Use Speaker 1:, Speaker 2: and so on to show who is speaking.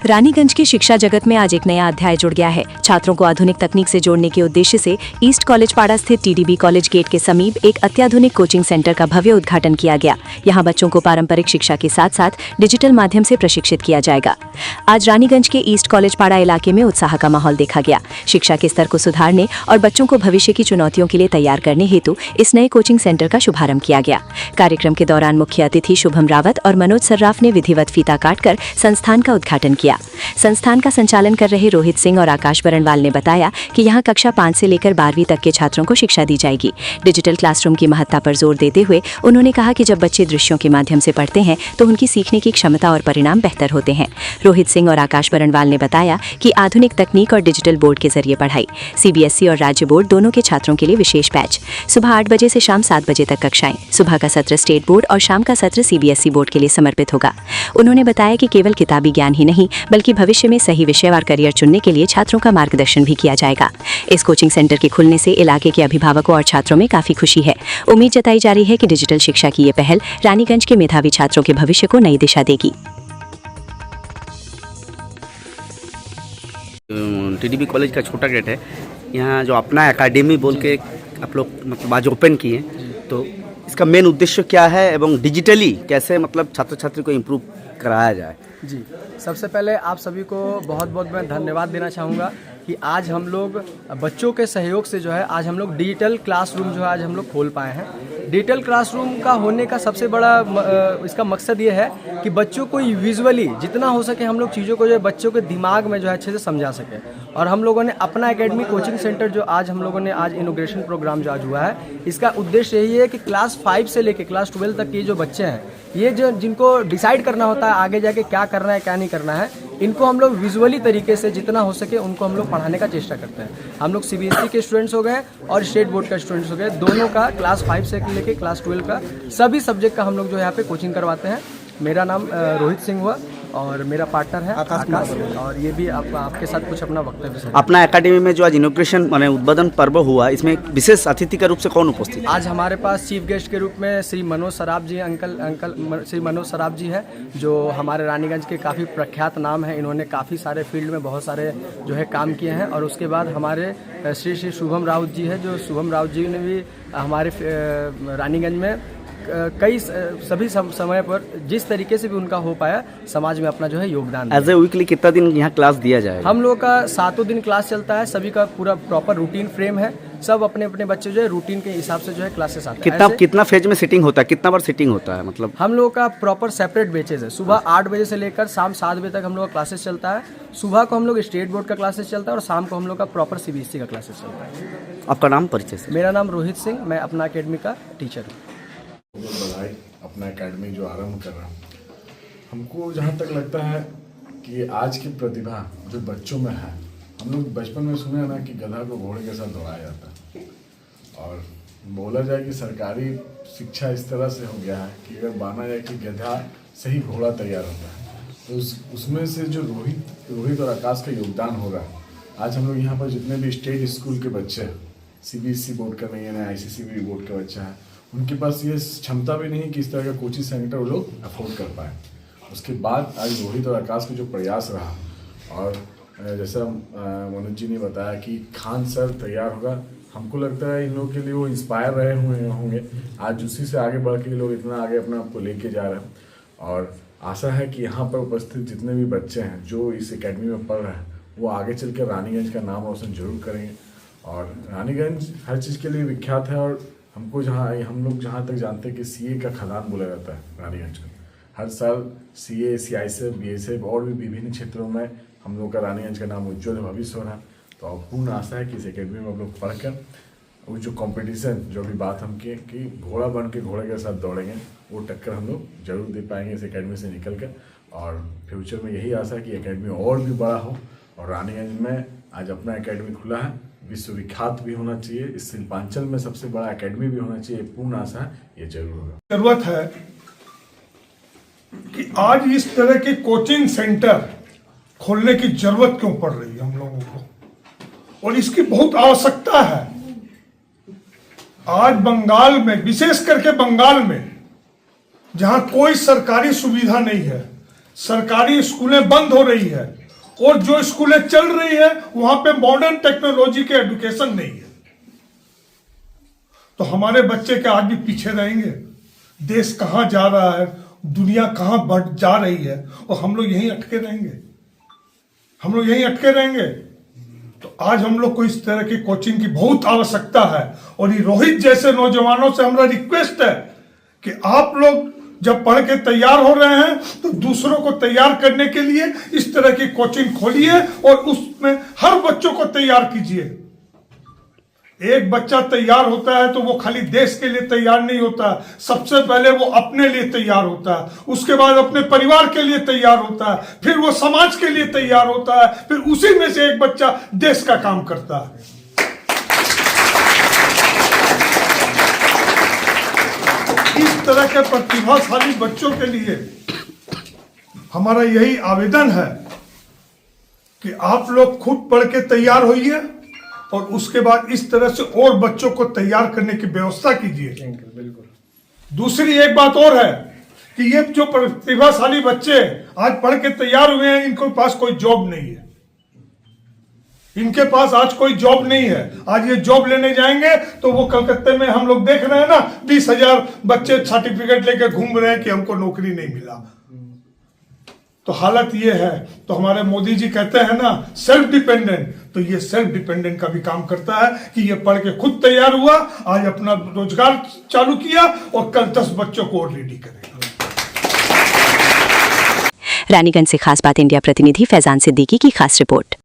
Speaker 1: रानीगंज की शिक्षा जगत में आज एक नया अध्याय जुड़ गया है। छात्रों को आधुनिक तकनीक से जोड़ने के उद्देश्य से ईस्ट कॉलेज पाड़ा स्थित टीडीबी कॉलेज गेट के समीप एक अत्याधुनिक कोचिंग सेंटर का भव्य उद्घाटन किया गया। यहां बच्चों को पारंपरिक शिक्षा के साथ साथ डिजिटल माध्यम से प्रशिक्षित किया जाएगा। आज रानीगंज के ईस्ट कॉलेज पाड़ा इलाके में उत्साह का माहौल देखा गया। शिक्षा के स्तर को सुधारने और बच्चों को भविष्य की चुनौतियों के लिए तैयार करने हेतु इस नए कोचिंग सेंटर का शुभारंभ किया गया। कार्यक्रम के दौरान मुख्य अतिथि शुभम रावत और मनोज सर्राफ ने विधिवत फीता काटकर संस्थान का उद्घाटन किया। संस्थान का संचालन कर रहे रोहित सिंह और आकाश बरनवाल ने बताया कि यहां कक्षा 5 से लेकर 12वीं तक के छात्रों को शिक्षा दी जाएगी। डिजिटल क्लासरूम की महत्ता पर जोर देते हुए उन्होंने कहा कि जब बच्चे दृश्यों के माध्यम से पढ़ते हैं तो उनकी सीखने की क्षमता और परिणाम बेहतर होते हैं। रोहित सिंह और आकाश बरनवाल ने बताया कि आधुनिक तकनीक और डिजिटल बोर्ड के जरिए पढ़ाई। सीबीएसई और राज्य बोर्ड दोनों के छात्रों के लिए विशेष बैच। सुबह 8 बजे से शाम 7 बजे तक कक्षाएं। सुबह का सत्र स्टेट बोर्ड और शाम का सत्र सीबीएसई बोर्ड के लिए समर्पित होगा। उन्होंने बताया कि केवल किताबी ज्ञान ही नहीं बल्कि भविष्य में सही विषय और करियर चुनने के लिए छात्रों का मार्गदर्शन भी किया जाएगा। इस कोचिंग सेंटर के खुलने से इलाके के अभिभावकों और छात्रों में काफी खुशी है। उम्मीद जताई जा रही है कि डिजिटल शिक्षा की ये पहल रानीगंज के मेधावी छात्रों के भविष्य को नई दिशा देगी।
Speaker 2: टीडीबी कॉलेज का छोटा गेट है, यहाँ जो अपना एकेडमी बोल के आप लोग मतलब आज ओपन किए, तो इसका मेन उद्देश्य क्या है एवं डिजिटली कैसे मतलब छात्र छात्री को इम्प्रूव कराया जाए?
Speaker 3: जी, सबसे पहले आप सभी को बहुत बहुत मैं धन्यवाद देना चाहूँगा कि आज हम लोग बच्चों के सहयोग से जो है आज हम लोग डिजिटल क्लासरूम जो है आज हम लोग खोल पाए हैं। डिजिटल क्लासरूम का होने का सबसे बड़ा इसका मकसद ये है कि बच्चों को विजुअली जितना हो सके हम लोग चीज़ों को जो है बच्चों के दिमाग में जो है अच्छे से समझा सकें। और हम लोगों ने अपना एकेडमी कोचिंग सेंटर जो आज हम लोगों ने आज इनोग्रेशन प्रोग्राम जो आज हुआ है, इसका उद्देश्य यही है कि क्लास 5 से लेकर क्लास 12 तक के जो बच्चे हैं, ये जो जिनको डिसाइड करना होता है आगे जाके क्या करना है क्या नहीं करना है, इनको हम लोग विजुअली तरीके से जितना हो सके उनको हम लोग पढ़ाने का चेष्टा करते हैं। हम लोग सीबीएसई के स्टूडेंट्स हो गए और स्टेट बोर्ड का स्टूडेंट्स हो गए, दोनों का क्लास 5 से लेके क्लास 12 का सभी सब्जेक्ट का हम लोग जो यहाँ पे कोचिंग करवाते हैं। मेरा नाम रोहित सिंह हुआ और मेरा पार्टनर है आकाश, और ये भी आपके साथ कुछ अपना वक्तव्य।
Speaker 2: अपना एकेडमी में जो आज इनोग्रेशन माने उद्बोधन पर्व हुआ, इसमें विशेष अतिथि के रूप से कौन उपस्थित?
Speaker 3: आज हमारे पास चीफ गेस्ट के रूप में श्री मनोज सराफ जी श्री मनोज सराफ जी हैं, जो हमारे रानीगंज के काफ़ी प्रख्यात नाम है। इन्होंने काफ़ी सारे फील्ड में बहुत सारे जो है काम किए हैं। और उसके बाद हमारे श्री शुभम राउत जी है, जो शुभम राउत जी ने भी हमारे रानीगंज में कई सभी समय पर जिस तरीके से भी उनका हो पाया समाज में अपना जो है योगदान।
Speaker 2: एज ए वीकली कितना दिन यहाँ क्लास दिया जाएगा?
Speaker 3: हम लोग का 7 दिन क्लास चलता है। सभी का पूरा प्रॉपर रूटीन फ्रेम है। सब अपने अपने बच्चे जो है रूटीन के हिसाब से जो है क्लासेस आते हैं।
Speaker 2: कितना फेज में सिटिंग होता है, कितना बार सिटिंग होता है? मतलब हम
Speaker 3: लोग का प्रॉपर सेपरेट बैचेज है। सुबह 8 बजे से लेकर शाम 7 बजे तक हम लोग का क्लासेस चलता है। सुबह को हम लोग स्टेट बोर्ड का क्लासेस चलता है और शाम को हम लोग का प्रॉपर सीबीएसई का क्लासेस चलता है।
Speaker 2: आपका नाम परिचय से?
Speaker 3: मेरा नाम रोहित सिंह, मैं अपना एकेडमी का टीचर हूँ।
Speaker 4: बधाई, अपना एकेडमी जो आरंभ कर रहा हूँ। हमको जहाँ तक लगता है कि आज की प्रतिभा जो बच्चों में है, हम लोग बचपन में सुने ना कि गधा को घोड़े के साथ दौड़ाया जाता है, और बोला जाए कि सरकारी शिक्षा इस तरह से हो गया है कि अगर माना जाए कि गधा से ही घोड़ा तैयार होता है, तो उसमें से जो रोहित और आकाश का योगदान होगा। आज हम लोग यहाँ पर जितने भी स्टेट स्कूल के बच्चे, सीबीएसई बोर्ड का नहीं है, आईसीएसई बोर्ड का बच्चा है, उनके पास ये क्षमता भी नहीं कि इस तरह का कोचिंग सेंटर वो लोग अफोर्ड कर पाए। उसके बाद आज रोहित और आकाश का जो प्रयास रहा, और जैसा मनोज जी ने बताया कि खान सर तैयार होगा, हमको लगता है इन लोगों के लिए वो इंस्पायर रहे हुए होंगे। आज उसी से आगे बढ़ के लोग इतना आगे अपने आप को लेके जा रहे हैं, और आशा है कि यहाँ पर उपस्थित जितने भी बच्चे हैं जो इस एकेडमी में पढ़ रहे हैं, वो आगे चल के रानीगंज का नाम रोशन जरूर करेंगे। और रानीगंज हर चीज़ के लिए विख्यात है, और हम लोग जहाँ तक जानते हैं कि सीए का खदान बोला जाता है रानीगंज का। हर साल सीए, सीआईएसएफ, बीएसएफ और भी विभिन्न क्षेत्रों में हम लोग का रानीगंज का नाम उज्ज्वल भविष्य हो रहा है। तो अब पूर्ण आशा है कि इस एकेडमी में हम लोग पढ़कर वो जो कंपटीशन, जो भी बात हम किए कि घोड़ा बन के घोड़े के साथ दौड़ेंगे, वो टक्कर हम लोग जरूर दे पाएंगे इस एकेडमी से निकल कर। और फ्यूचर में यही आशा है कि एकेडमी और भी बड़ा हो, और रानीगंज में आज अपना एकेडमी खुला है, विश्वविख्यात भी होना चाहिए, इस शिल्पांचल में सबसे बड़ा एकेडमी भी होना चाहिए। पूर्ण आशा है ये जरूर होगा।
Speaker 5: जरूरत है कि आज इस तरह के कोचिंग सेंटर खोलने की जरूरत क्यों पड़ रही है हम लोगों को, और इसकी बहुत आवश्यकता है। आज बंगाल में, विशेष करके बंगाल में, जहां कोई सरकारी सुविधा नहीं है, सरकारी स्कूलें बंद हो रही है और जो स्कूलें चल रही है वहां पे मॉडर्न टेक्नोलॉजी के एजुकेशन नहीं है, तो हमारे बच्चे के आज भी पीछे रहेंगे। देश कहां जा रहा है, दुनिया कहां बढ़ जा रही है, और हम लोग यहीं अटके रहेंगे। तो आज हम लोग को इस तरह की कोचिंग की बहुत आवश्यकता है, और ये रोहित जैसे नौजवानों से हमारा रिक्वेस्ट है कि आप लोग जब पढ़ के तैयार हो रहे हैं तो दूसरों को तैयार करने के लिए इस तरह की कोचिंग खोलिए और उसमें हर बच्चों को तैयार कीजिए। एक बच्चा तैयार होता है तो वो खाली देश के लिए तैयार नहीं होता, सबसे पहले वो अपने लिए तैयार होता है, उसके बाद अपने परिवार के लिए तैयार होता है, फिर वो समाज के लिए तैयार होता है, फिर उसी में से एक बच्चा देश का काम करता है। इस तरह के प्रतिभाशाली बच्चों के लिए हमारा यही आवेदन है कि आप लोग खुद पढ़ के तैयार होइए और उसके बाद इस तरह से और बच्चों को तैयार करने की व्यवस्था कीजिए। दूसरी एक बात और है कि ये जो प्रतिभाशाली बच्चे आज पढ़ के तैयार हुए हैं, इनके पास कोई जॉब नहीं है, इनके पास आज कोई जॉब नहीं है। आज ये जॉब लेने जाएंगे तो वो कलकत्ते में हम लोग देख रहे हैं ना, 20,000 बच्चे सर्टिफिकेट लेके घूम रहे हैं कि हमको नौकरी नहीं मिला। तो हालत ये है, तो हमारे मोदी जी कहते हैं ना सेल्फ डिपेंडेंट, तो ये सेल्फ डिपेंडेंट का भी काम करता है कि ये पढ़ के खुद तैयार हुआ, आज अपना रोजगार चालू किया और कल 10 बच्चों को और रेडी करेगा।
Speaker 1: रानीगंज से खास बात इंडिया प्रतिनिधि फैजान सिद्दीकी की खास रिपोर्ट।